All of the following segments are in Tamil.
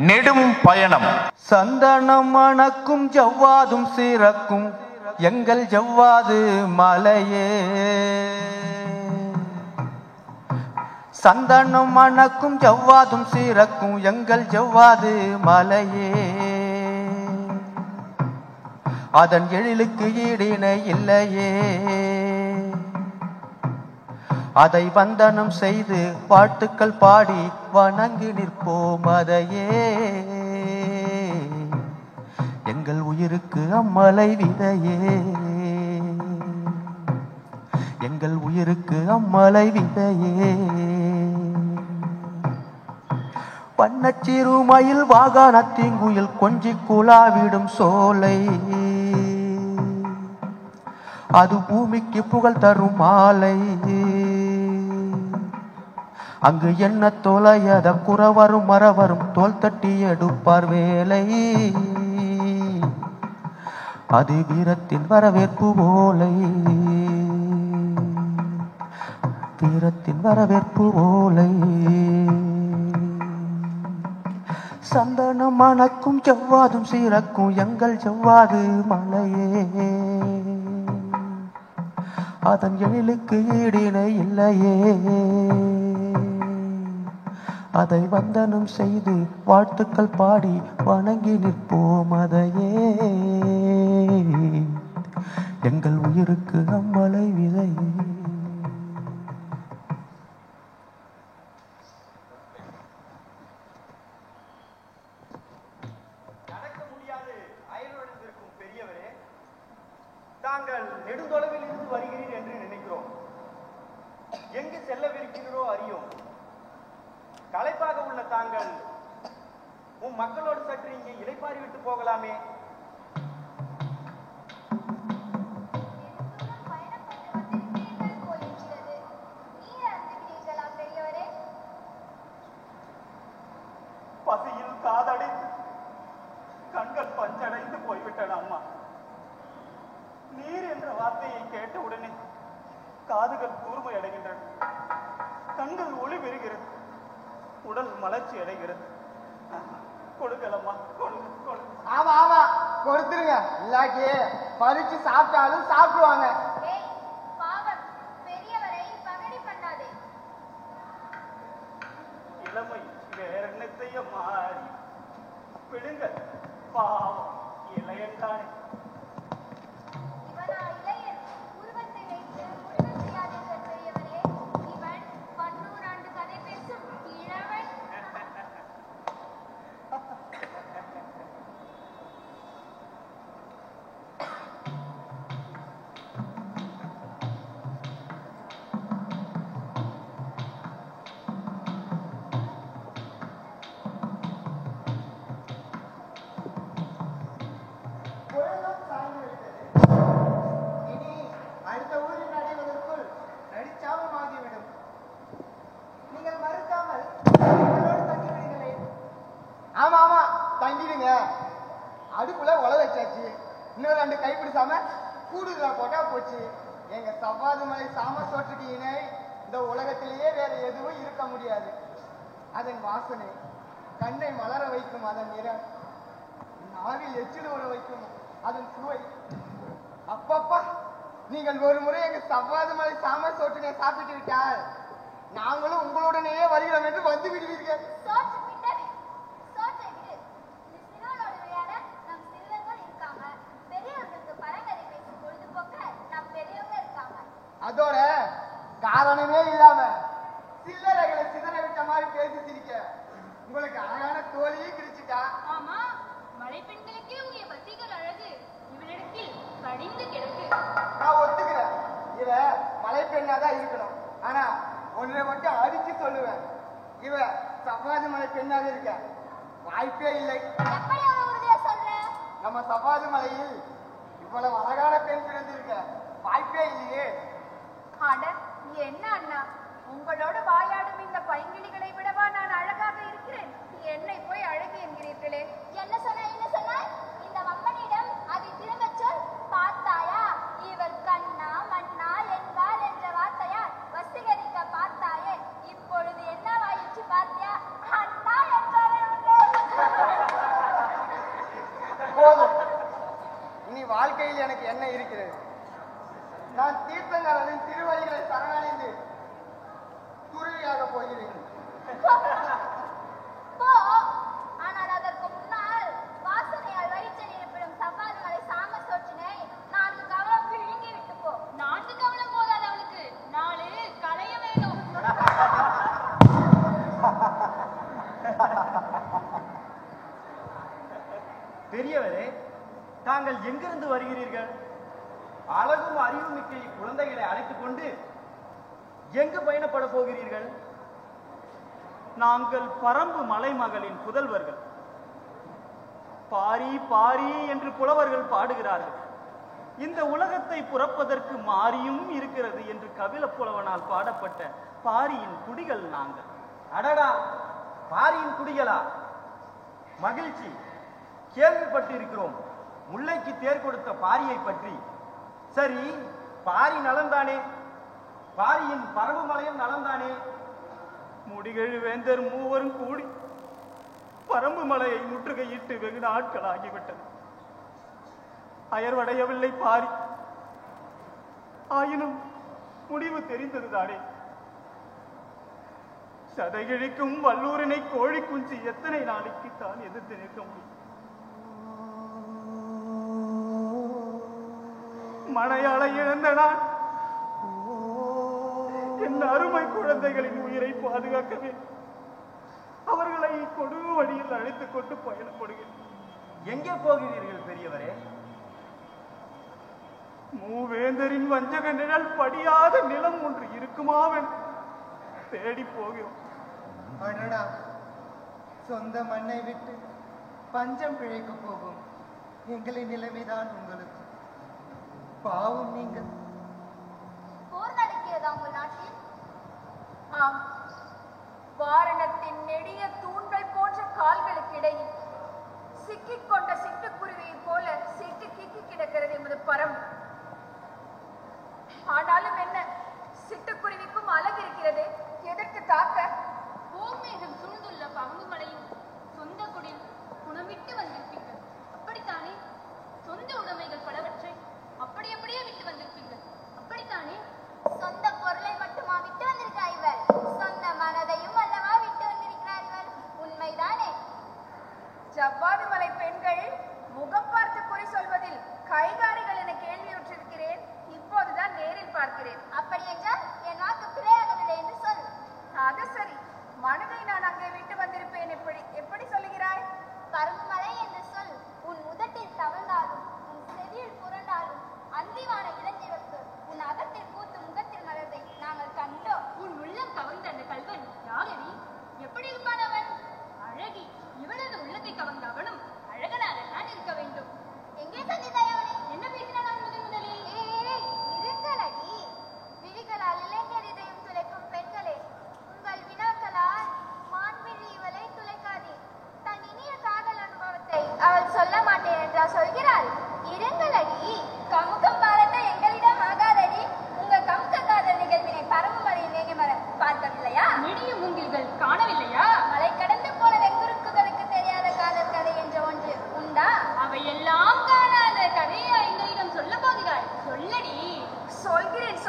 நெடும் பயணம். சந்தனம் மணக்கும் ஜவ்வாதும் சிறக்கும் எங்கள் ஜவ்வாது மலையே. சந்தனம் மணக்கும் ஜவ்வாதும் சிறக்கும் எங்கள் ஜவ்வாது மலையே. அதன் எழிலுக்கு ஈடிணை இல்லையே. அதை வந்தனம் செய்து பாட்டுக்கள் பாடி வணங்கி நிற்போம் அதையே. எங்கள் உயிருக்கு அம்மலை விதையே. எங்கள் உயிருக்கு அம்மலை விதையே. வண்ணச்சிறுமயில் வாகனத்திங்குயில் கொஞ்சி குழாவிடும் சோலை. அது பூமிக்கு புகழ் தரும் மாலை. அங்கு என்ன தொலையத குறவரும் மரவரும் தோல் தட்டி எடுப்பார் வேலை. அது வீரத்தின் வரவேற்பு ஓலை. வீரத்தின் வரவேற்பு ஓலை. சந்தனம் மணக்கும் ஜவ்வாதும் சீரக்கும் எங்கள் ஜவ்வாது மலையே. அதன் எழிலுக்கு ஈடிணை இல்லையே. அதை வந்தனம் செய்து வாழ்த்துக்கள் பாடி வணங்கி நிற்போம் அதையே. எங்கள் உயிருக்கு அம்மலை விதையே. தாங்கள் நெடுந்தொலைவில் இருந்து வருகிறீர் என்று நினைக்கிறோம். எங்கு செல்லவிருக்கிறீரோ அறியோம். களைப்பாக உள்ள தாங்கள் உன் மக்களோடு சற்று இங்கே இளைப்பாரி விட்டு போகலாமே. பசியில் காதடைந்து கண்கள் பஞ்சடைந்து போய்விட்டன அம்மா. நீர் என்ற வார்த்தையை கேட்டவுடனே காதுகள் கூர்மை அடைகின்றன, கண்கள் ஒளி பெறுகிறது, உடல் மலர்ச்சி அடைகிறது. கொடுக்கலம்மா, கொடுங்க. ஆமா ஆமா கொடுத்துருங்க, இல்லாட்டி பறிச்சு சாப்பிட்டாலும் சாப்பிடுவாங்க. இளமை வேற என்னத்தைய மாறி விடுங்க, பாவம் இளையன்தானே. அடுப்புல உல வச்சாச்சு, இன்னும் 2 கைப்பிடிசாம கூடுதலா போட்டா போச்சு. எங்க சவ்வாது மலை சாம சோற்றுக்கு இணை இந்த உலகத்திலேயே வேற எதுவும் இருக்க முடியாது. அதன் வாசனை கண்ணை மலர வைக்கும், அதன் நிறம் நாவில் எச்சில் உற வைக்கும், அதன் சுவை. அப்பப்பா, நீங்கள் ஒரு முறை எங்க சவ்வாது மலை சாம சோற்றினை சாப்பிட்டு விட்டால் நாங்களும் உங்களுடனேயே வருகிறோம் என்று வந்து விடுவீர்கள். அதோட காரணமே இல்லாம சில்லறைகளை சிதற விட்ட மாதிரி பேசி சிரிக்க உங்களுக்கு அழகான தோழியே கிடைச்சிட்டா. ஆமா, மலை பெண்களுக்கே உரிய பத்திகள் அழகு இவனிடத்தில் படிந்து கிடக்கு. நான் ஒத்துக்கிறேன், இவ மலை பெண்ணாதான் இருக்கணும். ஆனா ஒன்றை மட்டும் அடிச்சு சொல்லுவேன், இவ சவ்வாது மலை பெண்ணாக இருக்க வாய்ப்பே இல்லை. நம்ம சவ்வாது மலையில் இவ்வளவு அழகான பெண் பிறந்திருக்க வாய்ப்பே இல்லையே. என்ன அண்ணா, உங்களோட வாயாடும் இந்த பைங்கிளிகளை விடவா நான் அழகாக இருக்கிறேன்? என்னை போய் அழகு என்கிறீர்களே. என்ன சொன்ன இந்த வம்மனிடம் அதை திரும்ப சொல். பார்த்தாயா, இவர் கண்ணா மண்ணா என்பார் என்ற வார்த்தையால் வசீகரிக்க பார்த்தாயே, இப்பொழுது என்ன வாயிற்று பார்த்தியா? அண்ணா என்பாரே உண்டு. வாழ்க்கையில் எனக்கு என்ன இருக்கிறது? நான் தீர்த்தங்கரின் திருவழிகளை சரணடைந்து துறவியாக போகிறேன். போ. ஆனால் அதற்கு முன்னால் வாசனையால் வயிற்றில் இருப்பிடும் சவ்வாது மலை சாம சோற்றினை 4 கவலம் விழுங்கி விட்டு போ. 4 கவலம் போதாது அவளுக்கு, 4 களைய வேணும். பெரியவரே, தாங்கள் எங்கிருந்து வருகிறீர்கள்? அழகும் அறிவும் மிக்க குழந்தைகளை அழைத்துக் கொண்டு எங்கு பயணப்பட போகிறீர்கள்? நாங்கள் பரம்பு மலைமகளின் புதல்வர்கள். பாரி பாரி என்று புலவர்கள் பாடுகிறார்கள். இந்த உலகத்தை புறப்பதற்கு மாரியும் இருக்கிறது என்று கபில புலவனால் பாடப்பட்ட பாரியின் குடிகள் நாங்கள். அடடா, பாரியின் குடிகளா? மகிழ்ச்சி. கேள்விப்பட்டிருக்கிறோம் முல்லைக்கு தேர் கொடுத்த பாரியை பற்றி. சரி, பாரி நலந்தானே? பாரியின் பரம்பு மலையும் நலந்தானே? முடிகழு வேந்தர் மூவரும் கூடி பரம்பு மலையை முற்றுகையிட்டு வெகு நாட்கள் ஆகிவிட்டது. அயர்வடையவில்லை பாரி. ஆயினும் முடிவு தெரிந்ததுதானே. சதைகிழிக்கும் வல்லூரினை கோழி குஞ்சு எத்தனை நாளைக்கு தான் எதிர்த்து நிற்க முடியும்? மழையாள இழந்த நான் என் அருமை குழந்தைகளின் உயிரை பாதுகாக்கவே அவர்களை கொடு வழியில் அழைத்துக் கொண்டு பயணப்படுகிறேன். எங்கே போகிறீர்கள் பெரியவரே? மூவேந்தரின் வஞ்சக நிழல் படியாத நிலம் ஒன்று இருக்குமாவென் தேடி போகிறோம். அடடா, சொந்த மண்ணை விட்டு பஞ்சம் பிழைக்க போகும் எங்களின் நிலைமைதான் உங்களுக்கு. பாவம் நீங்கள். போர் நடக்கிறதா உங்கள் நாட்டில்? ஆம், வாரணத்தின் நெடிய தூண்கள் போன்ற கால்களுக்கு இடையில் சிக்கிக் கொண்ட சிட்டுக்குருவியை போல சிட்டு கிக்கி கிடக்கிறது எமது பரம்பு. ஆனாலும் என்ன, சிட்டுக்குருவிக்கும் அழகு இருக்கிறது, எதற்கு தாக்க? பூமேகம் சூழ்ந்துள்ள பங்கு மலையும் சொந்த குடில் குணமிட்டு வந்திருப்பீர்கள், அப்படித்தானே? சொந்த உடைமைகள் பலவற்றை அப்படியே விட்டு வந்திருப்பீர்கள், அப்படித்தானே? சொந்த பொருளை மட்டுமா விட்டு வந்திருக்கார் இவர்? சொந்த மனதையும் அல்லவா விட்டு வந்திருக்கிறார் இவர், உண்மைதானே? ஜவ்வாது மலை பெண்கள் முகம் பார்த்து குறி சொல்வதில் கைகாரிகள் என கேள்வியுற்றிருக்கிறேன். இப்போதுதான் நேரில் பார்க்கிறேன். அப்படி என்றால் என் வாக்கு பிழையாகவில்லை என்று சொல். அது சரி, மனதை நான் அங்கே விட்டு வந்திருப்பேன் எப்படி சொல்லுகிறாய்? பருமலை என்று சொல் உன் உதட்டில் தவழ்ந்தாலும் உன் செவியில் புரண்டாலும் அந்திவான இளஞ்சிவப்பு உன் அகத்தில் பூத்து முகத்தில் மலர்தை நாங்கள் கண்டோம். உன் உள்ளம் கவர்ந்த அந்த கல்வன் யாகவி எப்படி இருப்பான் அவன்? அழகி. இவனது உள்ளத்தை கவர்ந்த அவனும் அழகனாகத்தான் இருக்க வேண்டும். எங்கே சந்தித்தாய் அவனை? என்ன பேசினான் அவன் முதலில்? இருங்களடி, விழிகளால் இளைஞர் இதயம் துளைக்கும் பெண்களே, உங்கள் வினாக்களால் மான்விழி இவளை துளைக்காதே. தன் இனிய காதல் அனுபவத்தை அவள் சொல்ல மாட்டேன் என்றா சொல்கிறாள்? இருங்களடி, கமுகம் பாராட்ட எங்களிடம் ஆகாதடி. உங்கள் கமுக காதல் நிகழ்வினை பரம்பு மலையில் வேக மர பார்க்கவில்லையா? நெடியும் உங்கள் காணவில்லையா? மலை கடந்து போன வெங்குருக்குகளுக்கு தெரியாத காதல் கதை என்ற ஒன்று உண்டா? அவையெல்லாம் காணாத கதையை எங்களிடம் சொல்ல போகிறாள், சொல்லடி. சொல்கிறேன்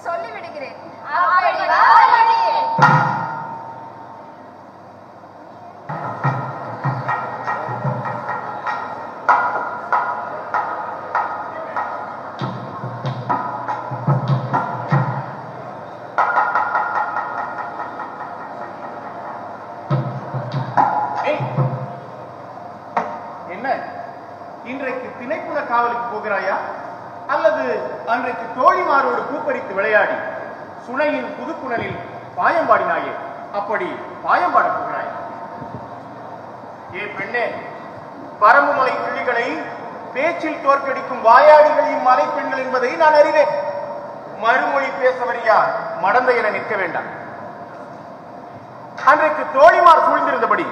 சொல்லிவிடுகிறேன். அப்படி வா வழியே. என்ன, இன்றைக்கு திணைப்புல காவலுக்கு போகிறாயா? அல்லது அன்றைக்கு தோழிமாரோடு பூப்பறித்து விளையாடி சுனையின் புதுப்புணலில் பாயம்பாடினாயே, அப்படி பாயம்பாட போகிறாய்? ஏ பெண்ணே, பரம்பு மலை கிளிகளை பேச்சில் தோற்கடிக்கும் வாயாடிகள் இம்மலை பெண்கள் என்பதை நான் அறிவேன். மறுமொழி பேசவரியா மடந்தை என நிற்க வேண்டாம். அன்றைக்கு தோழிமார் சூழ்ந்திருந்தபடி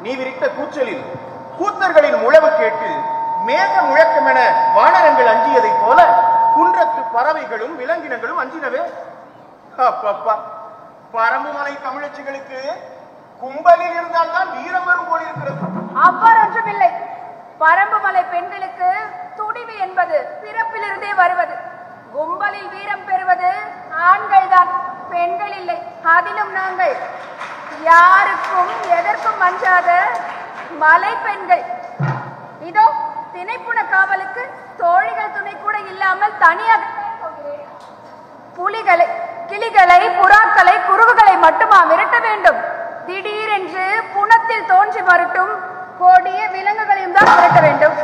நீ விரித்த கூச்சலில் கூத்தர்களின் முழவு கேட்டு மேக முழக்கம் என வானரங்கள் அஞ்சியதை போல குன்றத்து பறவைகளும் விலங்கினங்களும் அஞ்சினவே. அப்பப்பா, பரம்பு மலை தமிழச்சிகளுக்கு கும்பலில் இருந்தால்தான் வீரம் வரும் போல் இருக்கிறது. அவ்வாறு ஒன்றுமில்லை. பரம்புமலை பெண்களுக்கு துணிவு என்பது பிறப்பிலிருந்தே வருவது. கும்பலில் வீரம் பெறுவது ஆண்கள் தான், பெண்கள் இல்லை. அதிலும் நாங்கள் யாருக்கும் எதற்கும் அஞ்சாத மலை பெண்கள். இதோ திணைப்புன காவலுக்கு தோழிகள் துணை கூட இல்லாமல் தனியாக புலிகளை, கிளிகளை, புறாக்களை, குருவுகளை மட்டுமா விரட்ட வேண்டும்? திடீரென்று புனத்தில் தோன்றி வரட்டும் கோடிய விலங்குகளையும் தான் விரட்ட வேண்டும்.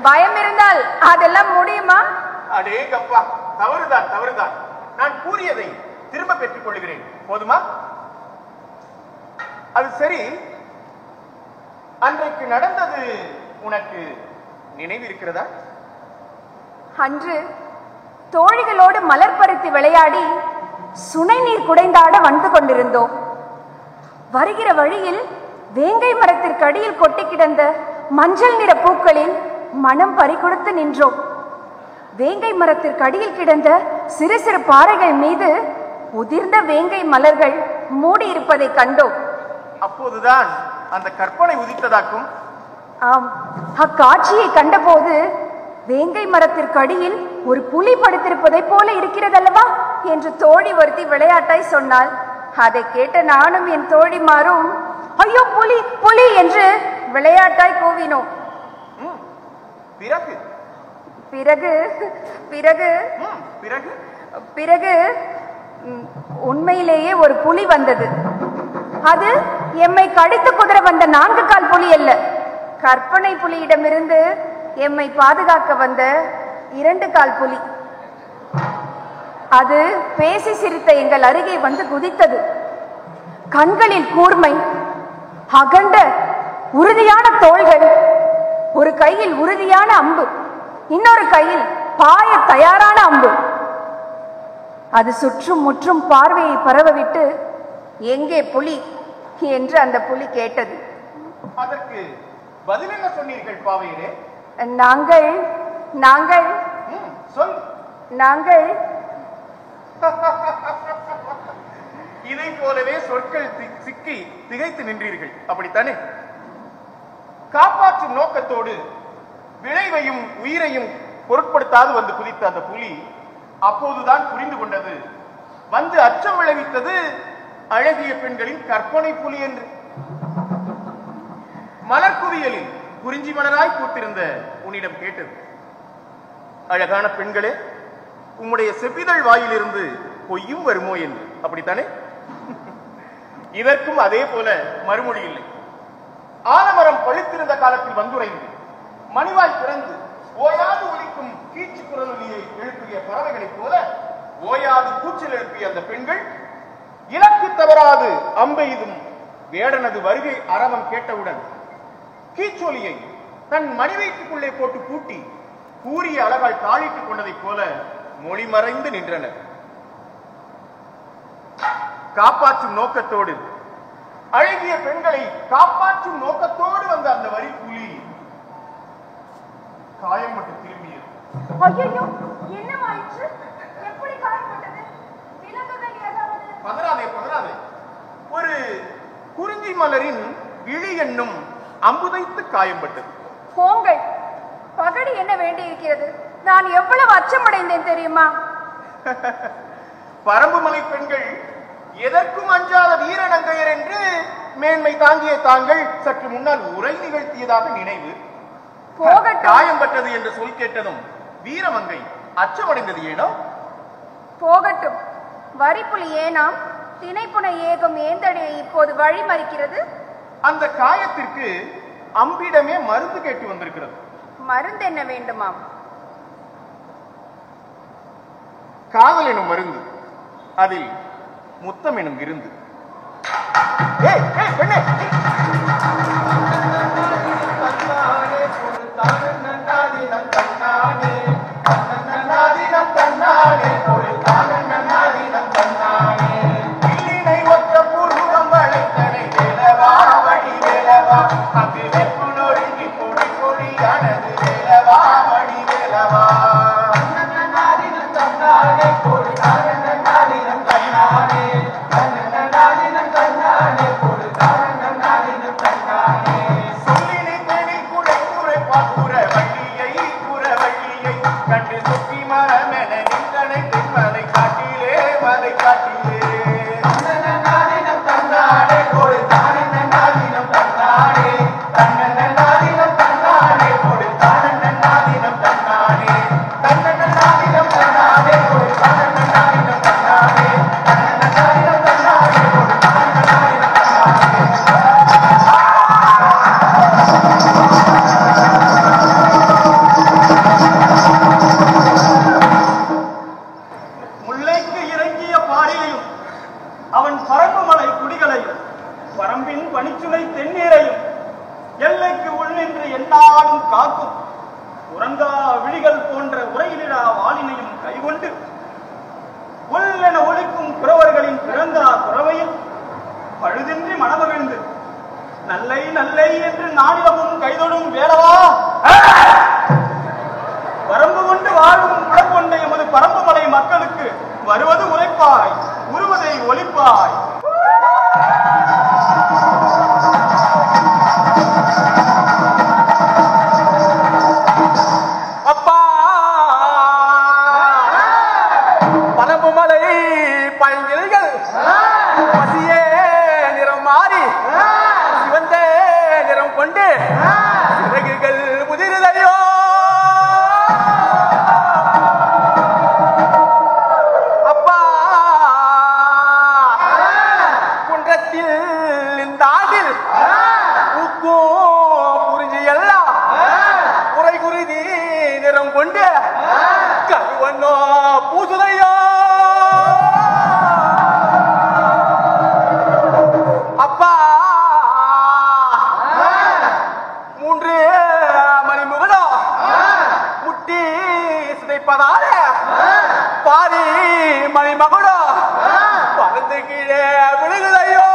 பயம் இருந்தால் அதெல்லாம் முடியுமா? அடேங்கப்பா, தவறுதான் தவறுதான். நான் கூறியதை திரும்ப பெற்றுக் கொள்கிறேன், போதுமா? அது சரி, அன்றைக்கு நடந்தது உனக்கு நினைவிருக்கிறதா? அன்று தோழிகளோடு மலர் பறித்து விளையாடி சுனை நீர் குடைந்தாட வந்து கொண்டிருந்தோம். வருகிற வழியில் வேங்கை மரத்திற்கு அடியில் கொட்டி கிடந்த மஞ்சள் நிற பூக்களில் மனம் பறிகொடுத்து நின்றோம். வேங்கை மரத்திற்கு அடியில் கிடந்த சிறு சிறு பாறைகள் மீது உதிர்ந்த வேங்கை மலர்கள் மூடி இருப்பதை கண்டோம். அப்போதுதான் அந்த கற்பனை உதித்ததாக்கும். ஆம், அக்காட்சியை கண்டபோது வேங்கை மரத்திற்கு அடியில் ஒரு புலி படுத்திருப்பதை போல இருக்கிறதல்லவா என்று தோழி ஒருத்தி விளையாட்டாய் சொன்னாள். அதை கேட்ட நானும் என் தோழிமாரும் ஐயோ புலி புலி என்று விளையாட்டாய் கூவினோம். பிறகு பிறகு பிறகு பிறகு உண்மையிலேயே ஒரு புலி வந்தது. அது எம்மை கடித்து குதிர வந்த 4 கால் புலி அல்ல, கற்பனை புலியிடமிருந்து எம்மை பாதுகாக்க வந்த 2 கால் புலி. அது பேசி சிரித்த எங்கள் அருகே வந்து குதித்தது. கண்களில் கூர்மை, அகண்ட உறுதியான தோள்கள், ஒரு கையில் உறுதியான அம்பு, இன்னொரு கையில் பாய தயாரான அம்பு. அது சுற்றும் முற்றும் பார்வையை பரவவிட்டு எங்கே புலி என்று அந்த புலி கேட்டது. அதற்கு பதில் என்ன சொன்னீர்கள் பாவையரே? நாங்கள் நாங்கள் சொல். நாங்கள் இதை போலவே சொற்கள் சிக்கி திகைத்து நின்றீர்கள், அப்படித்தானே? காப்பாற்றும் நோக்கத்தோடு விளைவையும் உயிரையும் பொருட்படுத்தாது வந்து குதித்த அந்த புலி அப்போதுதான் புரிந்து கொண்டது, வந்து அச்சம் விளைவித்தது அழகிய பெண்களின் கற்பனை புலி என்று. மலர்குவியலில் குறிஞ்சி மலராய் பூத்திருந்த உன்னிடம் கேட்டது, அழகான பெண்களே, உம்முடைய செவ்விதழ் வாயிலிருந்து பொய்யும் வருமோ என்று. அப்படித்தானே? இதற்கும் அதே போல மறுமொழி இல்லை. ஆலமரம் பழுத்திருந்த காலத்தில் வந்துரைந்து மணிவாய் திறந்து ஓயாது ஒலிக்கும் கீச்சு குரலொலியை எழுப்பிய பறவைகளைப் போல ஓயாது கூச்சல் எழுப்பிய அந்த பெண்கள் இலக்கு தவறாது அம்பெய்தும் வேடனது வருகை அரவம் கேட்டவுடன் கீச்சொலியை தன் மணிவயிற்றுக்குள்ளே போட்டு பூட்டி கூறிய அளவால் தாளிட்டுக் கொண்டதைப் போல மொழி மறைந்து நின்றனர். காப்பாற்றும் நோக்கத்தோடு, அழகிய பெண்களை காப்பாற்றும் நோக்கத்தோடு வந்த அந்த வரி புலி காயம்பட்டு திரும்பியது. ஐயோ, என்னவாயிற்று? எப்படி காயப்பட்டது? விலங்குகள் ஏதாவது? பதறாதே பதறாதே. ஒரு குறிஞ்சி மலரின் விழி என்னும் அம்புதைத்து காயம்பட்டது. போங்கள், பகடி என்ன வேண்டி இருக்கிறது? நான் எவ்வளவு அச்சமடைந்தேன் தெரியுமா? பரம்புமலை பெண்கள் எதற்கும் அஞ்சாத வீரநங்கையர் என்று மேன்மை தாங்கிய தாங்கள் சற்று முன்னால் உரை நிகழ்த்தியதாக நினைவு. காயம்பட்டது என்று சொல் கேட்டதும் வீரமங்கை அச்சமடைந்தது ஏனோ? போகட்டும், வரிப்புலி ஏனாம் திணைப்புனை ஏகம் ஏந்தடைய இப்போது வழி மறிக்கிறது. அந்த காயத்திற்கு அம்பிடமே மருந்து கேட்டு வந்திருக்கிறது. மருந்து என்ன வேண்டுமாம்? காதல் எனும் மருந்து, அதில் முத்தம் எனும் விருந்து. பெண்ணே, சொல்லினை தேடி குடை குறைப்பார் எந்நாளும் காக்கும் உறங்கா விழிகள் போன்ற உரையிலிடா வாளினையும் கைகொண்டு கொல்லென ஒழிக்கும் குறவர்களின் பிறங்கா குறவையில் பழுதின்றி மனமகிழ்ந்து நல்லை நல்லை என்று நானிலமும் கைதொடும் வேளவா வரம்பு கொண்டு வாழும் உடற்கொண்ட எமது பரம்புமலை மக்களுக்கு வருவது உரைப்பாய் உருவதை ஒலிப்பாய். அப்பா பரம்புமலை பைங்கிளைகள் பசியே நிறம் மாறி சிவந்த நிறம் கொண்டு சிறகுகள் முதிர்தையோ அப்பா குன்றத்தில் இந்த ஆண்டில் புரிஞ்சு எல்லாம் உரை குருதி நிறம் கொண்டு கருவண்ணோ பூசுதையோ அப்பா 3 மணி முகலோ முட்டி சிதைப்பதால பாரி மணி மகளோ பறந்து கீழே விழுகுதையோ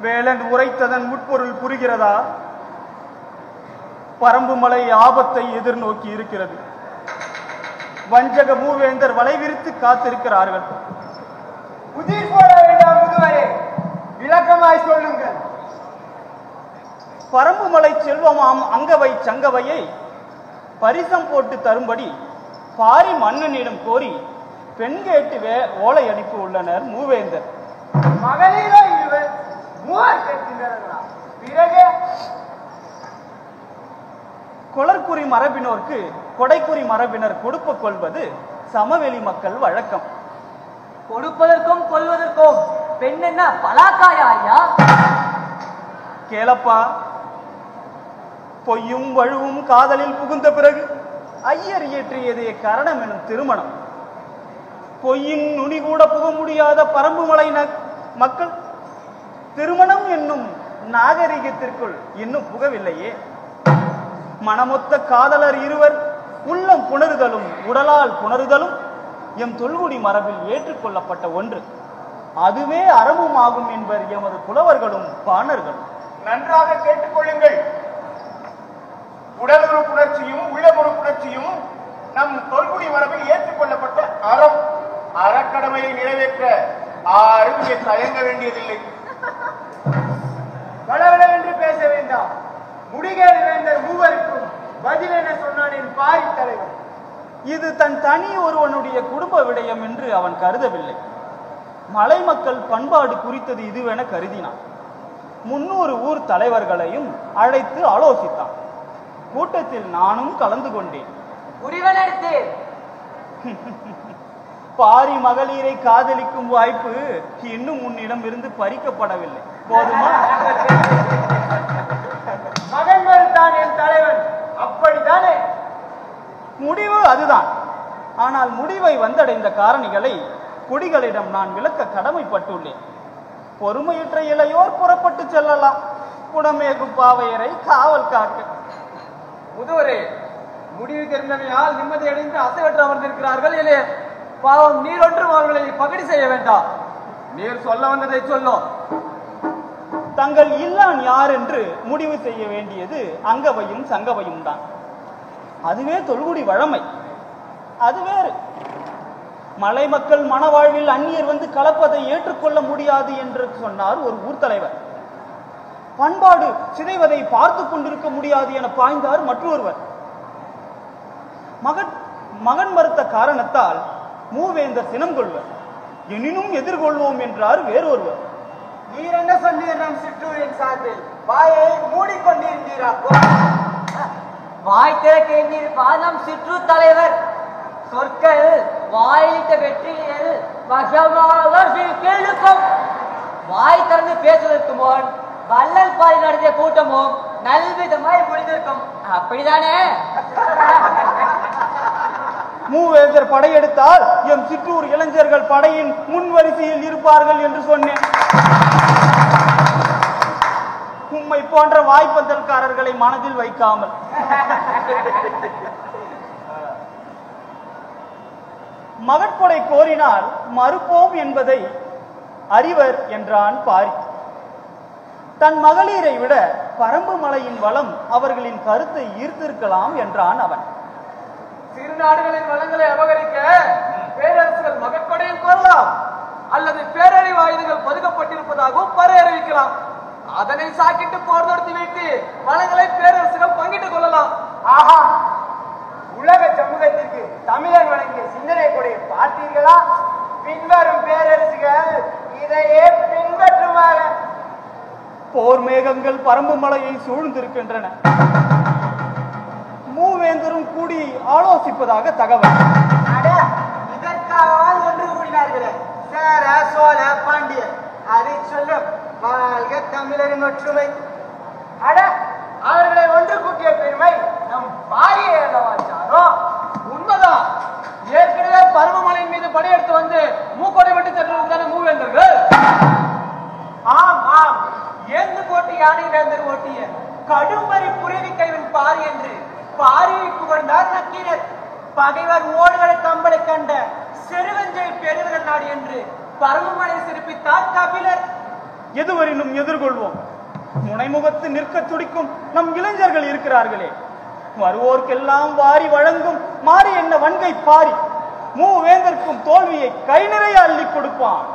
வேலன் உரைத்ததன் உட்பொருள் புரிகிறதா? பரம்புமலை ஆபத்தை எதிர்நோக்கி இருக்கிறது. வஞ்சக மூவேந்தர் வலைவிரித்து காத்திருக்கிறார்கள். புதிர் போட வேண்டாம் முதுவரே, விளக்கமாய் சொல்லுங்கள். பரம்புமலை செல்வமாம் அங்கவை சங்கவையை பரிசம் போட்டு தரும்படி பாரி மன்னனிடம் கோரி பெண் கேட்டு ஓலை அனுப்பி உள்ளனர் மூவேந்தர். மகளிரோ இருவர் மூவர் கேட்கின்றனர்களா? பிறகு கொளற்குறி மரபினோருக்கு கொடைக்குறி மரபினர் கொடுப்பு கொள்வது சமவெளி மக்கள் வழக்கம். கொடுப்பதற்கும் கொள்வதற்கும் பெண் என்ன பலாக்காயா ஐயா? கேளப்பா, பொய்யும் வழுவும் காதலில் புகுந்த பிறகு ஐயர் இயற்றியதே கரணம் எனும் திருமணம். பொய்யின் நுனி கூட புக முடியாத பரம்புமலை மக்கள் திருமணம் என்னும் நாகரிகத்திற்குள் இன்னும் புகவில்லையே. மனமொத்த காதலர் இருவர் உள்ளம் புணருதலும் உடலால் புணருதலும் எம் தொல்குடி மரபில் ஏற்றுக்கொள்ளப்பட்ட ஒன்று. அதுவே அறமும் ஆகும் என்பர் எமது புலவர்களும் பாணர்களும். நன்றாக கேட்டுக்கொள்ளுங்கள். உடலுறு புணர்ச்சியும் உள்ளமுறு புணர்ச்சியும் நம் தொல்குடி மரபில் ஏற்றுக்கொள்ளப்பட்ட அறம். அறக்கடமையை நிறைவேற்ற யாரும் தயங்க வேண்டியதில்லை. வளவளவென்று பேச வேண்டாம். முடிகேடு வேந்தர் மூவருக்கும் பதில் என்ன சொன்னான் என் பாரி தலைவர். இது தன் தனி ஒருவனுடைய குடும்ப விடயம் என்று அவன் கருதவில்லை. மலை மக்கள் பண்பாடு குறித்தது இதுவென கருதினான். 300 ஊர் தலைவர்களையும் அழைத்து ஆலோசித்தான். கூட்டத்தில் நானும் கலந்து கொண்டேன். உரிவனெடுத்து பாரி மகளிரை காதலிக்கும் வாய்ப்பு இன்னும் உன்னிடம் இருந்து பறிக்கப்படவில்லை. போதுமா? மகன் மறுத்தான் என் தலைவன், அப்படித்தானே? முடிவு அதுதான். ஆனால் முடிவை வந்தடைந்த காரணிகளை குடிகளிடம் நான் விளக்க கடமைப்பட்டுள்ளேன். பொறுமையற்ற இளையோர் புறப்பட்டு செல்லலாம். குடமேகு பாவையரை காவல் காக்க. முதுவரே, முடிவு தெரிந்தமையால் நிம்மதி அடைந்து அசைவற்று அமர்ந்திருக்கிறார்கள். இல்லையே பாவம், நீர் ஒன்றும் அவர்களை பகடி செய்ய வேண்டாம். நீர் சொல்ல வந்ததை சொல்லும். தங்கள் இல்லான் யார் என்று முடிவு செய்ய வேண்டியது அங்கவையும் சங்கவையும் தான். அதுவே தொல்குடி வழமை. அது வேறு. மலை மக்கள் மனவாழ்வில் அந்நியர் வந்து கலப்பதை ஏற்றுக்கொள்ள முடியாது என்று சொன்னார் ஒரு ஊர் தலைவர். பண்பாடு சிதைவதை பார்த்து கொண்டிருக்க முடியாது என பாய்ந்தார் மற்றொருவர். மகன் மறுத்த காரணத்தால் மூவேந்தர் சினம் கொள்வர், எனினும் எதிர்கொள்வோம் என்றார் வேறொருவர். நீர் என்ன சொன்னீர் நம் சிற்றூரின் சார்பில்? வாயை மூடிக்கொண்டிருந்தீரா? வாய் திறக்கின்றிருப்பார் நம் சிற்றூர் தலைவர். சொற்கள் வாயிலிட்ட வெற்றியில் வசமாக கேளுக்கும். வாய் திறந்து பேசுவதற்கு முன் வள்ளல் பாரி நடத்திய கூட்டமும் நல்விதமாய் முடிந்திருக்கும். அப்படிதானே? மூவேந்தர் படையெடுத்தால் எம் சிற்றூர் இளைஞர்கள் படையின் முன்வரிசையில் இருப்பார்கள் என்று சொன்னேன். உம்மை போன்ற வாய்ப்பந்தல்காரர்களை மனதில் வைக்காமல். மகட்கொடை கோரினால் மறுப்போம் என்பதை அறிவர் என்றான் பாரி. தன் மகளிரை விட பரம்பு மலையின் வளம் அவர்களின் கருத்தை ஈர்த்திருக்கலாம் என்றான் அவன். சிறு நாடுகளின் வளங்களை அபகரிக்க பேரரசுகள் மகட்கொடையில் கோரலாம், அல்லது பேரறிவு ஆயுதங்கள் பதுக்கப்பட்டிருப்பதாகவும் பறையறிவிக்கலாம். அதனை சாக்கிட்டு போர் நடத்தி வைத்து வளங்களை பேரரசுகள் பங்கிட்டுக் கொள்ளலாம். ஆஹா, உலக சமூகத்திற்கு தமிழர் வழங்கிய சிந்தனை கொடைய பார்த்தீர்களா? பின்வரும் பேரரசுகள் இதையே பின்பற்றுவாங்க. போர் மேகங்கள் பரம்பு மலையை சூழ்ந்திருக்கின்றன. மூவேந்தரும் கூடி ஆலோசிப்பதாக தகவல். இதற்காக ஒன்று கூடினார்களே சேர சோழ பாண்டியர். அதை சொல்லும் வாழ்க தமிழரின் ஒற்றுமை. அட, அவர்களை ஒன்று கூட்டிய பெருமை நம் பாரிய அல்லவாச்சாரம். உண்மைதான். ஏற்கனவே பருவமலையின் மீது படையெடுத்து வந்து மூக்கோடை விட்டு சென்றிருந்தான மூவேந்தர்கள். ஆம் ஆம், ஏந்து போட்டு யானை வேந்தர் ஓட்டிய கடும்பரி புரவி கைவன் பாரி என்று பாரியை புகழ்ந்தார் நக்கீரர். பகைவர் ஓடுகளை கம்பளை கண்ட செருவஞ்சை பெருவர்கள் நாடு என்று பருவமலை சிறப்பித்தார் கபிலர். எதுவரினும் எதிர்கொள்வோம். முனைமுகத்து நிற்க துடிக்கும் நம் இளைஞர்கள் இருக்கிறார்களே, வருவோர்க்கெல்லாம் வாரி வழங்கும் மாறி என்ன வன்கை பாரி மூவேந்தர்க்கும் தோல்வியை கை நிறைய அள்ளி கொடுப்பான்.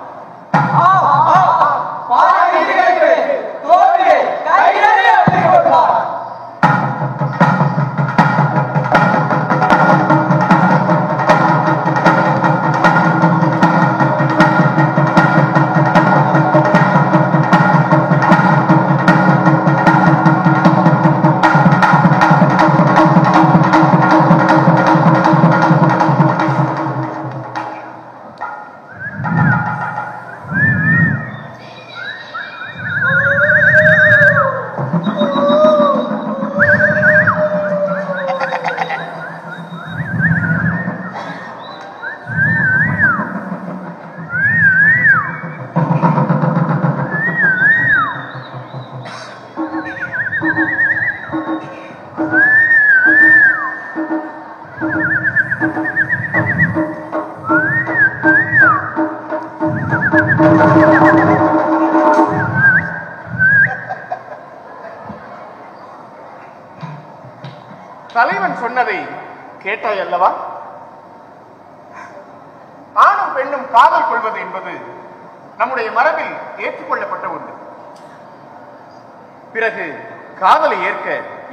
தலைவன் சொன்னதை கேட்டாய் அல்லவா? ஆணும் பெண்ணும் காதல் கொள்வது என்பது நம்முடைய மரபில் ஏற்றுக்கொள்ளப்பட்ட ஒன்று. பிறகு காதலை ஏற்க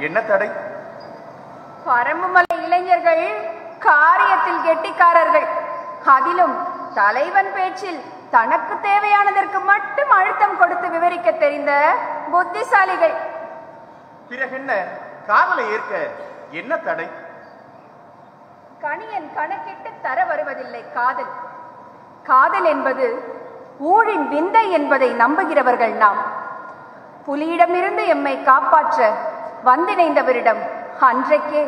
என்ன தடை? பரம்புமலை இளைஞர்கள் காரியத்தில் கெட்டிக்காரர்கள். அதிலும் தலைவன் பேச்சில் தனக்கு தேவையானதற்கு மட்டும் அழுத்தம் கொடுத்து விவரிக்க தெரிந்த புத்திசாலிகள். பிறகு என்ன காதலை ஏற்க என்ன தடை? கணியன் கணக்கிட்டு தர வருவதில்லை காதல். காதல் என்பது ஊழின் விந்தை என்பதை நம்புகிறவர்கள் நாம். புலியிடமிருந்து எம்மை காப்பாற்ற வந்திணைந்தவரிடம் அன்றைக்கே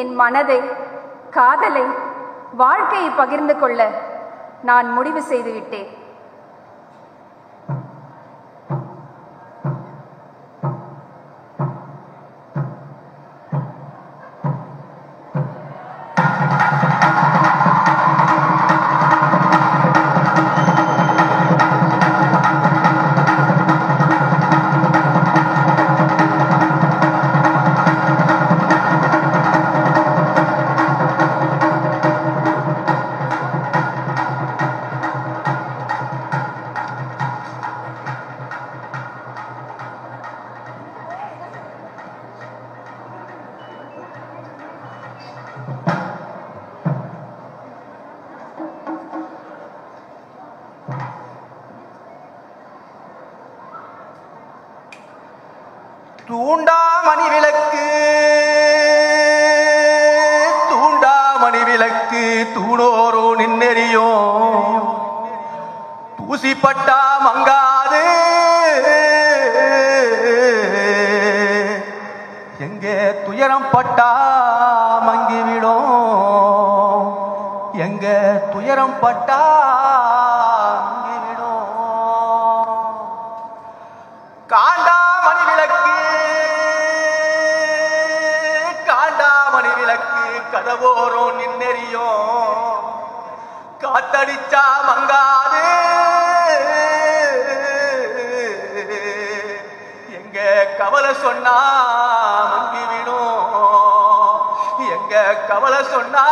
என் மனதை, காதலை, வாழ்க்கையை பகிர்ந்து கொள்ள நான் முடிவு செய்துவிட்டேன். தூண்டாமணி விளக்கு தூண்டாமணி விளக்கு தூணோரோ நின்னெறியும் தூசிப்பட்டா மங்காது எங்கே துயரம் பட்டா மங்கிவிடும் எங்க துயரம் பட்டா மங்கிவிடும் காண்டாமணி விளக்கு காண்டாமணி விளக்கு கதவோரும் நின்னெறியும் காத்தடிச்சா மங்காது எங்க கவலை சொன்னா மங்கிவிடும் எங்க கவலை சொன்னா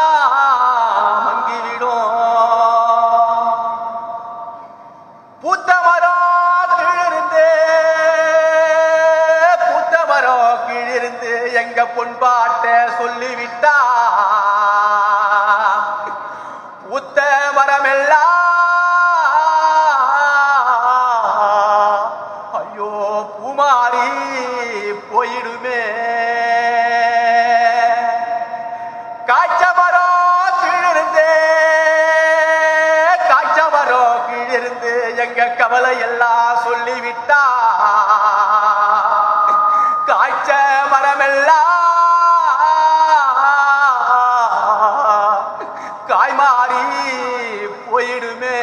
மங்கிவிடும் பூத்த மரம் கீழிருந்து எங்க பொன்பாட்ட சொல்லிவிட்டா பூத்த மரமெல்லாம் ஐயோ பூமாரி போயிடுமே காய்ச்ச மரம் கீழிருந்து எங்க கவலை எல்லாம் சொல்லிவிட்டா காய்ச்ச மரமெல்லாம் காய்மாறி போயிடுமே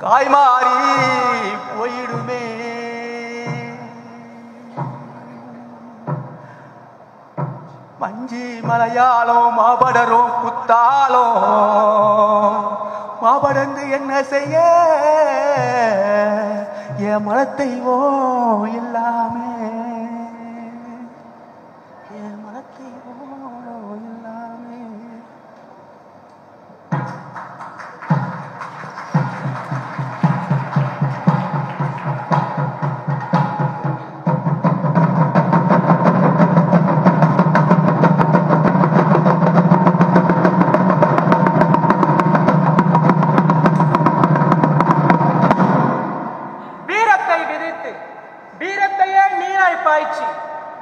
காய்மாறி போயிடுமே மஞ்சி மலையாளம் மாபடரும் குத்தாலும் மாபடந்து என்ன செய்ய என் மனத்தைவோ இல்லாமே என் மனத்தைவோ இல்லாமே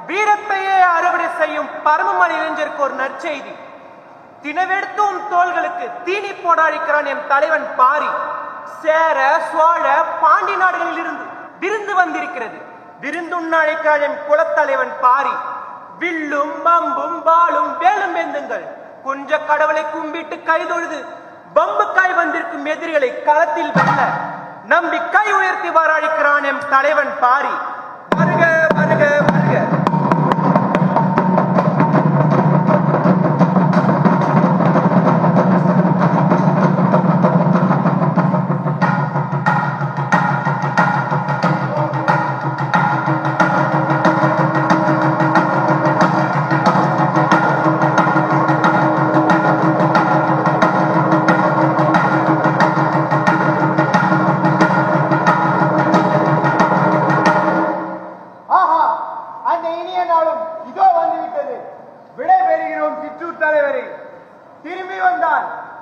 வீரத்தையே அறுவடை செய்யும் பரமமணி இளைஞருக்கு ஒரு நற்செய்தி. தினவெடுத்தும் தோள்களுக்கு தீனி போடாடிக்கிறான் என் தலைவன் பாரி. சேர சோழ பாண்டி நாடுகளில் இருந்து விருந்து வந்திருக்கிறது. விருந்துண்ண அழைக்கிறான் என் குலத்தலைவன் பாரி. வில்லும் பம்பும் பாலும் வேலும் வேந்துங்கள். குஞ்ச கடவுளை கும்பிட்டு கைதொழுது பம்புக்காய் வந்திருக்கும் எதிரிகளை களத்தில் வெல்ல நம்பி கை உயர்த்தி வாராழிக்கிறான் என் தலைவன் பாரி. வருக வருக வருக.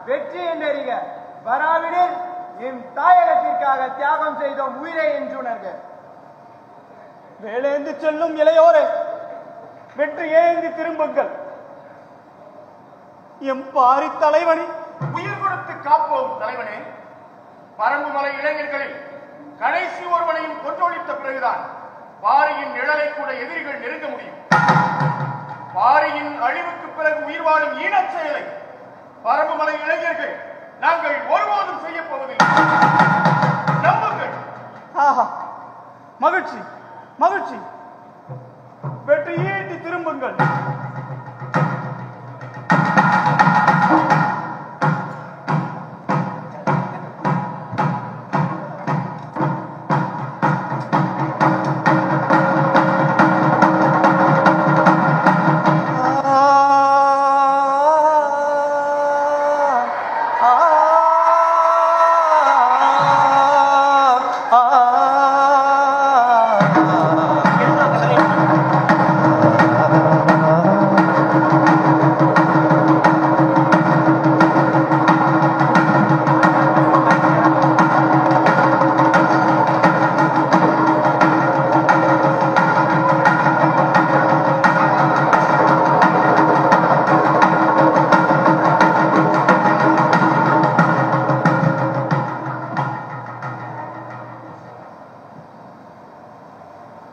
வெற்றி என்றறிக, வராவிடில் என் தாயகத்திற்காக தியாகம் செய்தோம் உயிரை என்றுணர்க. வேலேந்து செல்லும் இளையோரே, வெற்றி ஏந்தி திரும்புங்கள். எம் பாரி தலைவனே, உயிர் கொடுத்து காப்போம் தலைவனே. பரம்புமலை இளைஞர்களில் கடைசி ஒருவனையும் கொன்றொழித்த பிறகுதான் பாரியின் நிழலை கூட எதிரிகள் நெருங்க முடியும். பாரியின் அழிவுக்கு பிறகு உயிர் வாழும் ஈனச் செயலை பரம்புமலை இளைஞர்கள் நாங்கள் ஒருபோதும் செய்ய போவதில்லை. நம்புங்கள். ஆஹா, மகிழ்ச்சி மகிழ்ச்சி. வெற்றி ஈட்டி திரும்புங்கள்.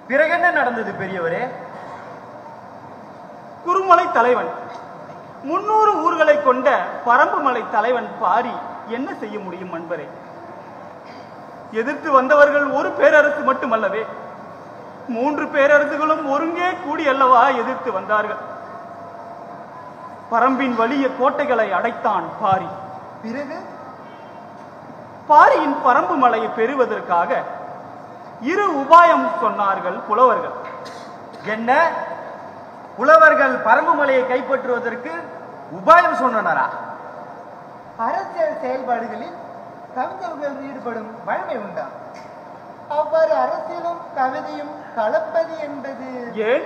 பிறகு என்ன நடந்தது பெரியவரே? குருமலை தலைவன் 300 ஊர்களை கொண்ட பரம்புமலை தலைவன் பாரி என்ன செய்ய முடியும் அன்பரே? எதிர்த்து வந்தவர்கள் ஒரு பேரரசு மட்டுமல்லவே, 3 பேரரசுகளும் ஒருங்கே கூடி அல்லவா எதிர்த்து வந்தார்கள். பரம்பின் வலிய கோட்டைகளை அடைத்தான் பாரி. பிறகு பாரியின் பரம்பு மலையை பெறுவதற்காக 2 உபாயம் சொன்னார்கள் புலவர்கள். என்ன? புலவர்கள் பரம்பு மலையை கைப்பற்றுவதற்கு உபாயம் சொன்னாரா? அரசியல் செயல்பாடுகளில் கவிஞர்கள் ஈடுபடும் வழமை உண்டா? அவ்வாறு அரசியலும் கவிதையும் கலப்பது என்பது ஏன்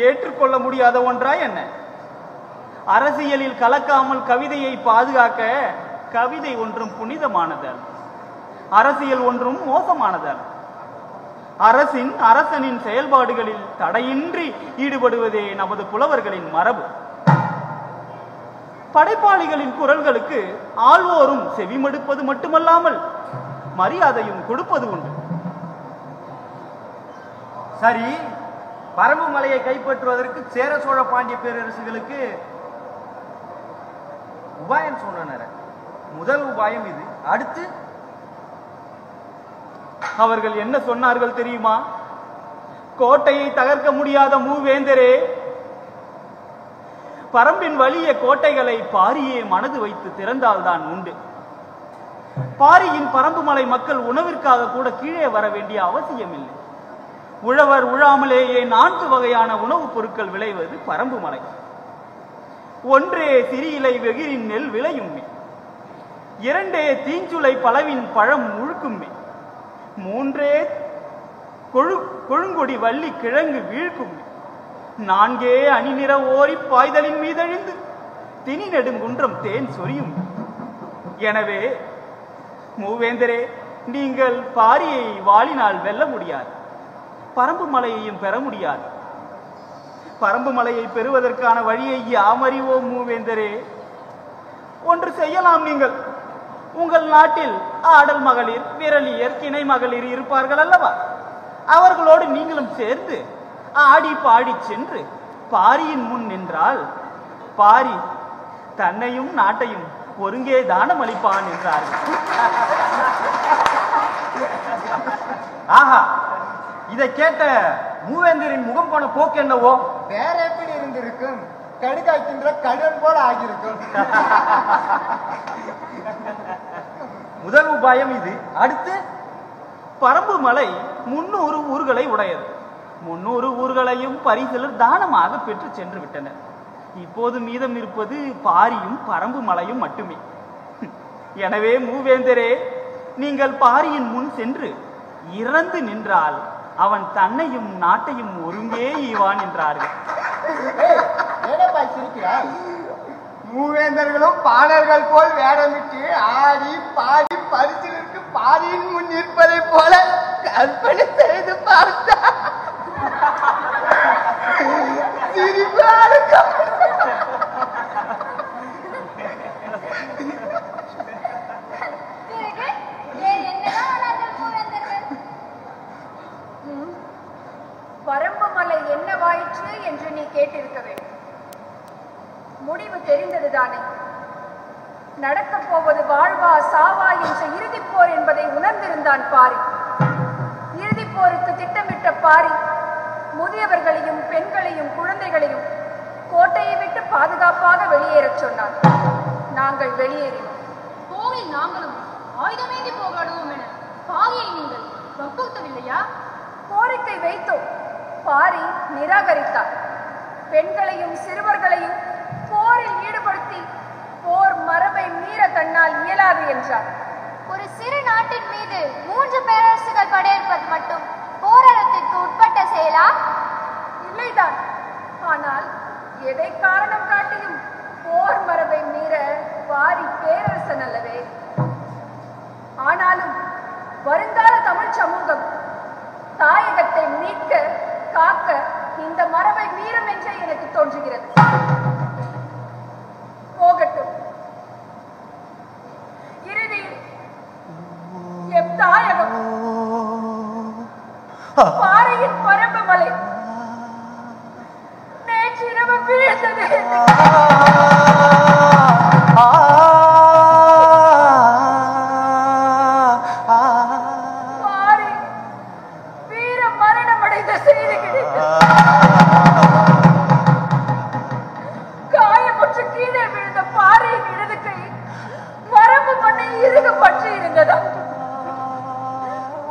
ஏற்றுக்கொள்ள முடியாத ஒன்றா என்ன? அரசியலில் கலக்காமல் கவிதையை பாதுகாக்க கவிதை ஒன்றும் புனிதமானதல், அரசியல் ஒன்றும் மோசமானதல். அரசனின் செயல்பாடுகளில் தடையின்றி ஈடுபடுவதே நமது புலவர்களின் மரபு. படைப்பாளிகளின் குரல்களுக்கு ஆள்வோரும் செவிமடுப்பது மட்டுமல்லாமல் மரியாதையும் கொடுப்பது உண்டு. சரி, பரம்பு மலையை கைப்பற்றுவதற்கு சேர சோழ பாண்டிய பேரரசுகளுக்கு உபாயம் சொன்னார். முதல் உபாயம் இது. அடுத்து அவர்கள் என்ன சொன்னார்கள் தெரியுமா? கோட்டையை தகர்க்க முடியாத மூவேந்தரே, பரம்பின் வலிய கோட்டைகளை பாரியே மனது வைத்து திறந்தால்தான் உண்டு. பாரியின் பரம்பு மலை மக்கள் உணவிற்காக கூட கீழே வர வேண்டிய அவசியமில்லை. உழவர் உழாமலேயே 4 வகையான உணவுப் பொருட்கள் விளைவது பரம்பு மலை. ஒன்றே சிறியிலை வெகிரின் நெல் விளையும்மே, 2 தீஞ்சுளை பலவின் பழம் முழுக்கும்மே, 3 கொழுங்கொடி வள்ளி கிழங்கு வீழ்க்கும்மே, 4 அணிநிற ஓரி பாய்தலின் மீதழிந்து திணி நெடுங்குன்றம் தேன் சொரியும். எனவே மூவேந்தரே, நீங்கள் பாரியை வாளினால் வெல்ல முடியாது, பரம்பு மலையையும் பெற முடியாது. பரம்பு மலையை பெறுவதற்கான வழியை யாம் அறிவோம் மூவேந்தரே. ஒன்று செய்யலாம். நீங்கள் உங்கள் நாட்டில் ஆடல் மகளிர், விரலியர், கிணை மகளிர் இருப்பார்கள் அல்லவா? அவர்களோடு நீங்களும் சேர்ந்து ஆடி பாடி சென்று பாரியின் முன் நின்றால் பாரி தன்னையும் நாட்டையும் ஒருங்கே தானம் அளிப்பான் என்றார்கள். ஆஹா, இதை கேட்ட மூவேந்தரின் முகம் போன போக்கு என்னவோ? வேற எப்படி இருந்திருக்கும்? கடுகாய்க்கின்ற கடன் போல ஆகியிருக்கும். முதல் உபாயம் இது. அடுத்து பரம்பு மலை 300 ஊர்களை உடையது. 300 ஊர்களையும் பரிசிலர் தானமாக பெற்று சென்று விட்டனர். இப்போது மீதம் இருப்பது பாரியும் பரம்பு மலையும் மட்டுமே. எனவே மூவேந்தரே, நீங்கள் பாரியின் முன் சென்று இறந்து நின்றால் அவன் தன்னையும் நாட்டையும் ஒருங்கே ஈவான் என்றார்கள். மூவேந்தர்களும் பாணர்கள் போல் வேடமிட்டு ஆடி பாடி பரிசிலருக்கு பாரியின் முன் நிற்பதை போல கற்பனை செய்து பார்த்தார். பரம்பு மலை என்னவாயிற்று என்று நீ கேட்டிருக்க வேண்டும். முடிவு தெரிந்ததுதானே? நடக்கப் போவது வாழ்வா சாவா என்ற இறுதிப் போர் என்பதை உணர்ந்திருந்தான் பாரி. இறுதிப் போருக்கு திட்டமிட்ட பாரி முதியவர்களையும் பெண்களையும் குழந்தைகளையும் கோட்டையை விட்டு பாதுகாப்பாக வெளியேறச் சொன்னார். நாங்கள் வெளியேறினோம். போரில் நாங்களும் ஆயுதமேந்தி போராடுவோம் என பாரியை நீங்கள் வற்புறுத்தவில்லையா? கோரிக்கை வைத்தோம். பாரி நிராகரித்தார். பெண்களையும் சிறுவர்களையும் போரில் ஈடுபடுத்தி போர் மரபை மீற தன்னால் இயலாது என்றார். ஒரு சிறு நாட்டின் மீது 3 பேரரசுகள் படையெடுப்பது மட்டும் போராட்டத்திற்கு உட்பட்ட செயலா? இல்லைதான். ஆனால் எதை காரணம் காட்டியும் போர் மரபை மீற பாரி பேரரசன் அல்லவே. ஆனாலும் வருங்கால தமிழ் சமூகம் தாயகத்தை மீட்க காக்க இந்த மரபை மீறும் என்றே எனக்கு தோன்றுகிறது. போகட்டும். இறுதியில் எம் தாயகம் பாறையின் பரம்பு மலை நேற்றிரவு வீழ்ந்தது. பாறை வீர மரணம் அடைந்த செய்தி கிடைத்தது. காயமுற்று கீழே விழுந்த பாறையின் இடது கை பரம்பு மண்ணை இறுக பற்றி இருந்ததா?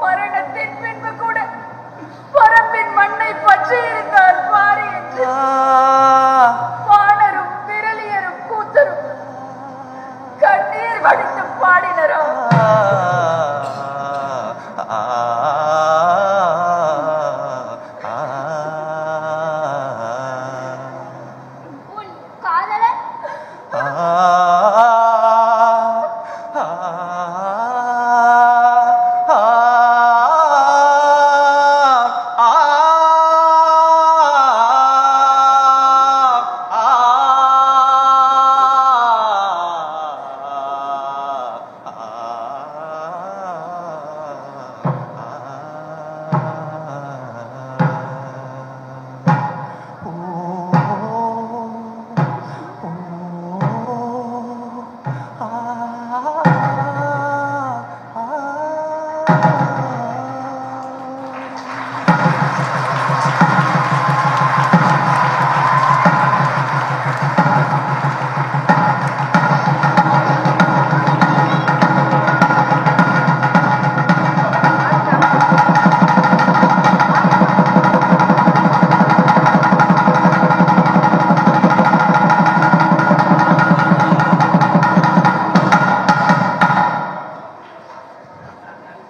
மரணத்தின் பின்பு கூட பரம்பின் மண்ணை பற்றி இருந்தார் பாறை என்று வானரும் விரலியரும் கூத்தரும் கண்ணீர் வடித்து பாடினரா? உன் காதலர்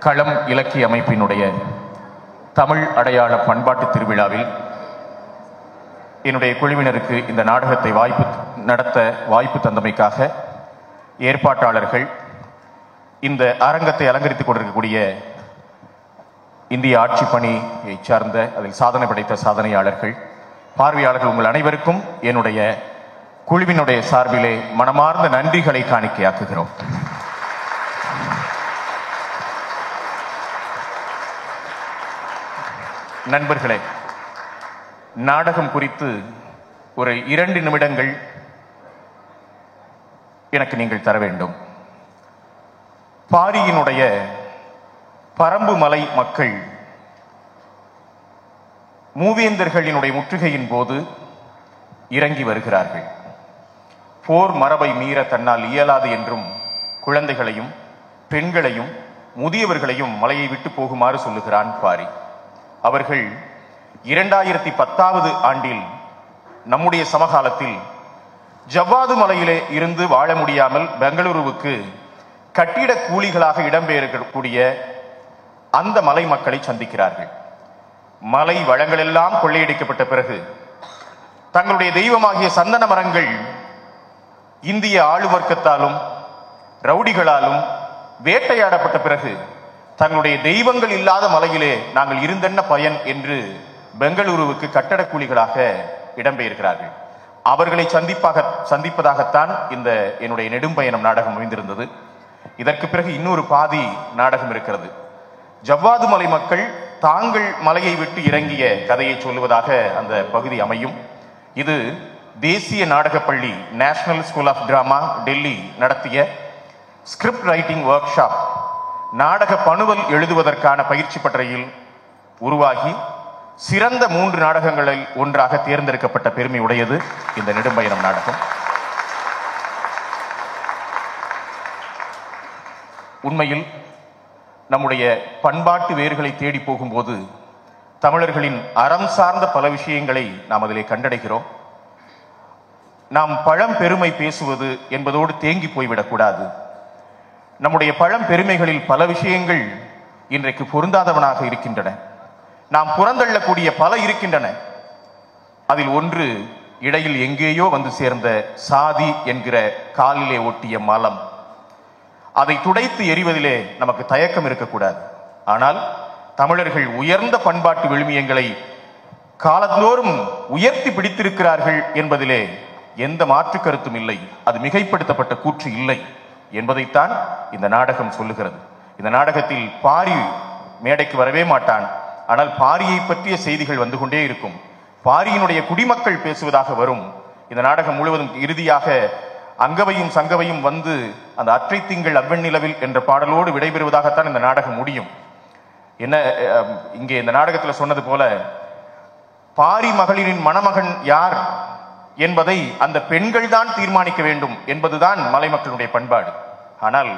களம் இலக்கிய அமைப்பினுடைய தமிழ் அடையாள பண்பாட்டு திருவிழாவில் என்னுடைய குழுவினருக்கு இந்த நாடகத்தை நடத்த வாய்ப்பு தந்தமைக்காக ஏற்பாட்டாளர்கள், இந்த அரங்கத்தை அலங்கரித்துக் கொண்டிருக்கக்கூடிய இந்திய ஆட்சி பணியை சார்ந்த அதில் சாதனை படைத்த சாதனையாளர்கள், பார்வையாளர்கள், உங்கள் அனைவருக்கும் என்னுடைய குழுவினுடைய சார்பிலே மனமார்ந்த நன்றிகளை காணிக்கையாக்குகிறோம். நண்பர்களே, நாடகம் குறித்து ஒரு 2 நிமிடங்கள் எனக்கு நீங்கள் தர வேண்டும். பாரியினுடைய பரம்பு மலை மக்கள் மூவேந்தர்களினுடைய முற்றுகையின் போது இறங்கி வருகிறார்கள். போர் மரபை மீற தன்னால் இயலாது என்றும் குழந்தைகளையும் பெண்களையும் முதியவர்களையும் மலையை விட்டு போகுமாறு சொல்லுகிறான் பாரி. அவர்கள் 2010 ஆண்டில் நம்முடைய சமகாலத்தில் ஜவ்வாது மலையிலே இருந்து வாழ முடியாமல் பெங்களூருவுக்கு கட்டிட கூலிகளாக இடம்பெயரக்கூடிய அந்த மலை மக்களை சந்திக்கிறார்கள். மலை வளங்கள் எல்லாம் கொள்ளையடிக்கப்பட்ட பிறகு தங்களுடைய தெய்வமாகிய சந்தன மரங்கள் இந்திய ஆளுவர்க்கத்தாலும் ரவுடிகளாலும் வேட்டையாடப்பட்ட பிறகு தங்களுடைய தெய்வங்கள் இல்லாத மலையிலே நாங்கள் இருந்தென்ன பயன் என்று பெங்களூருவுக்கு கட்டட கூலிகளாக இடம்பெயர்கிறார்கள். அவர்களை சந்திப்பதாகத்தான் இந்த என்னுடைய நெடும்பயணம் நாடகம் அமைந்திருந்தது. இதற்கு பிறகு இன்னொரு பாதி நாடகம் இருக்கிறது. ஜவ்வாது மலை மக்கள் தாங்கள் மலையை விட்டு இறங்கிய கதையை சொல்லுவதாக அந்த பகுதி அமையும். இது தேசிய நாடகப்பள்ளி national school of drama Delhi நடத்திய ஸ்கிரிப்ட் ரைட்டிங் ஒர்க் ஷாப் நாடக பணுவல் எழுதுவதற்கான பயிற்சி பட்டறையில் உருவாகி சிறந்த 3 நாடகங்களில் ஒன்றாக தேர்ந்தெடுக்கப்பட்ட பெருமை உடையது இந்த நெடும்பயணம் நாடகம். உண்மையில் நம்முடைய பண்பாட்டு வேர்களை தேடி போகும்போது தமிழர்களின் அறம் சார்ந்த பல விஷயங்களை நாம் அதிலே கண்டடைகிறோம். நாம் பழம்பெருமை பேசுவது என்பதோடு தேங்கி போய்விடக்கூடாது. நம்முடைய பழம்பெருமைகளில் பல விஷயங்கள் இன்றைக்கு பொருந்தாதவனாக இருக்கின்றன. நாம் புறந்தள்ளக்கூடிய பல இருக்கின்றன. அதில் ஒன்று இடையில் எங்கேயோ வந்து சேர்ந்த சாதி என்கிற காலிலே ஒட்டிய மலம். அதை துடைத்து எறிவதிலே நமக்கு தயக்கம் இருக்கக்கூடாது. ஆனால் தமிழர்கள் உயர்ந்த பண்பாட்டு விழுமியங்களை காலந்தோறும் உயர்த்தி பிடித்திருக்கிறார்கள் என்பதிலே எந்த மாற்று கருத்தும் இல்லை. அது மிகைப்படுத்தப்பட்ட கூற்று இல்லை என்பதைத்தான் இந்த நாடகம் சொல்லுகிறது. இந்த நாடகத்தில் பாரி மேடைக்கு வரவே மாட்டான். ஆனால் பாரியை பற்றிய செய்திகள் வந்து கொண்டே இருக்கும். பாரியினுடைய குடிமக்கள் பேசுவதாக வரும். இந்த நாடகம் முழுவதும் இறுதியாக அங்கவையும் சங்கவையும் வந்து அந்த அற்றை திங்கள் அவ்வெண்ணிலவில் என்ற பாடலோடு விடைபெறுவதாகத்தான் இந்த நாடகம் முடியும். என்ன இங்கே இந்த நாடகத்தில் சொன்னது போல பாரி மகளிரின் மணமகன் யார் என்பதை அந்த பெண்கள் தான் தீர்மானிக்க வேண்டும் என்பதுதான் மலை மக்களுடைய பண்பாடு. ஆனால்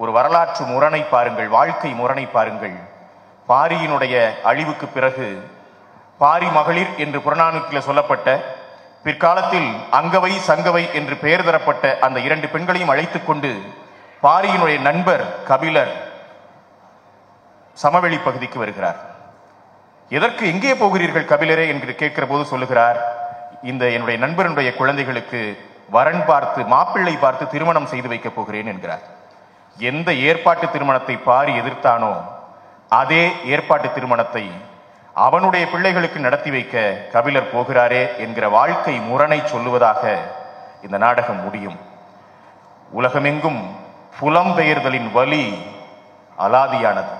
ஒரு வரலாற்று முரணை பாருங்கள், வாழ்க்கை முரணை பாருங்கள். பாரியினுடைய அழிவுக்கு பிறகு பாரி மகளிர் என்று புறநானூற்றில் சொல்லப்பட்ட, பிற்காலத்தில் அங்கவை சங்கவை என்று பெயர் தரப்பட்ட அந்த 2 பெண்களையும் அழைத்துக் கொண்டு பாரியினுடைய நண்பர் கபிலர் சமவெளி பகுதிக்கு வருகிறார். எதற்கு, எங்கே போகிறீர்கள் கபிலரே என்று கேட்கிற போது சொல்லுகிறார், இந்த என்னுடைய நண்பருடைய குழந்தைகளுக்கு வரன் பார்த்து மாப்பிள்ளை பார்த்து திருமணம் செய்து வைக்கப் போகிறேன் என்கிறார். எந்த ஏற்பாட்டு திருமணத்தை பாரி எதிர்த்தானோ அதே ஏற்பாட்டு திருமணத்தை அவனுடைய பிள்ளைகளுக்கு நடத்தி வைக்க கபிலர் போகிறாரே என்கிற வாழ்க்கை முரணை சொல்லுவதாக இந்த நாடகம் முடியும். உலகமெங்கும் புலம்பெயர்தலின் வலி அலாதியானது.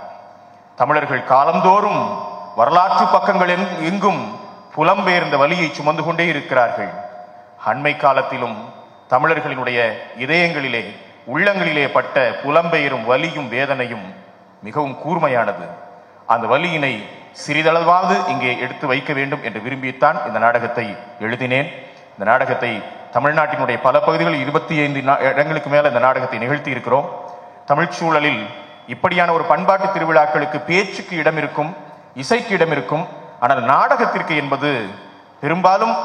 தமிழர்கள் காலந்தோறும் வரலாற்று பக்கங்கள் எங்கும் புலம்பெயர்ந்த வலியை சுமந்து கொண்டே இருக்கிறார்கள். அண்மை காலத்திலும் தமிழர்களினுடைய இதயங்களிலே உள்ளங்களிலே பட்ட புலம்பெயரும் வலியும் வேதனையும் மிகவும் கூர்மையானது. அந்த வலியினை சிறிதளவாவது இங்கே எடுத்து வைக்க வேண்டும் என்று விரும்பித்தான் இந்த நாடகத்தை எழுதினேன். இந்த நாடகத்தை தமிழ்நாட்டினுடைய பல பகுதிகளில் 25 இடங்களுக்கு மேல இந்த நாடகத்தை நிகழ்த்தி இருக்கிறோம். தமிழ் சூழலில் இப்படியான ஒரு பண்பாட்டு திருவிழாக்களுக்கு பேச்சுக்கு இடம் இருக்கும், இசைக்கு இடம் இருக்கும். ஆனால் நாடகத்திற்கு என்பது பெரும்பாலும்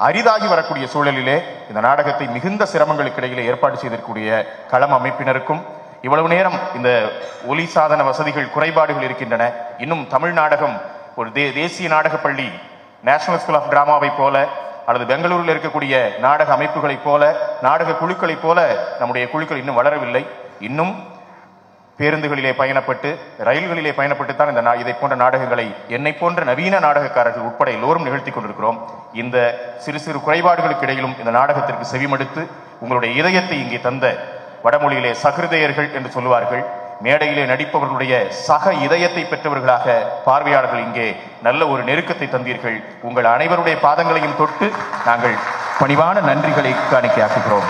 அரிதாகி வரக்கூடிய சூழலிலே இந்த நாடகத்தை மிகுந்த சிரமங்களுக்கு இடையிலே ஏற்பாடு செய்திருக்கக்கூடிய களம் அமைப்பினருக்கும், இவ்வளவு நேரம் இந்த ஒலி சாதன வசதிகள் குறைபாடுகள் இருக்கின்றன, இன்னும் தமிழ் நாடகம் ஒரு தேசிய நாடக பள்ளி நேஷனல் ஸ்கூல் ஆஃப் டிராமாவை போல அல்லது பெங்களூரில் இருக்கக்கூடிய நாடக அமைப்புகளைப் போல நாடக குழுக்களைப் போல நம்முடைய குழுக்கள் இன்னும் வளரவில்லை. இன்னும் பேருந்துகளிலே பயணப்பட்டு ரயில்களிலே பயணப்பட்டுத்தான் இதை போன்ற நாடகங்களை என்னை போன்ற நவீன நாடகக்காரர்கள் உட்பட எல்லோரும் நிகழ்த்தி கொண்டிருக்கிறோம். இந்த சிறு சிறு குறைபாடுகளுக்கு இடையிலும் இந்த நாடகத்திற்கு செவிமடுத்து உங்களுடைய இதயத்தை இங்கே தந்த, வடமொழியிலே சகிருதயர்கள் என்று சொல்லுவார்கள், மேடையிலே நடிப்பவர்களுடைய சக இதயத்தை பெற்றவர்களாக பார்வையாளர்கள் இங்கே நல்ல ஒரு நெருக்கத்தை தந்தீர்கள். உங்கள் அனைவருடைய பாதங்களையும் தொட்டு நாங்கள் பணிவான நன்றிகளை காணிக்கையாக்குகிறோம்.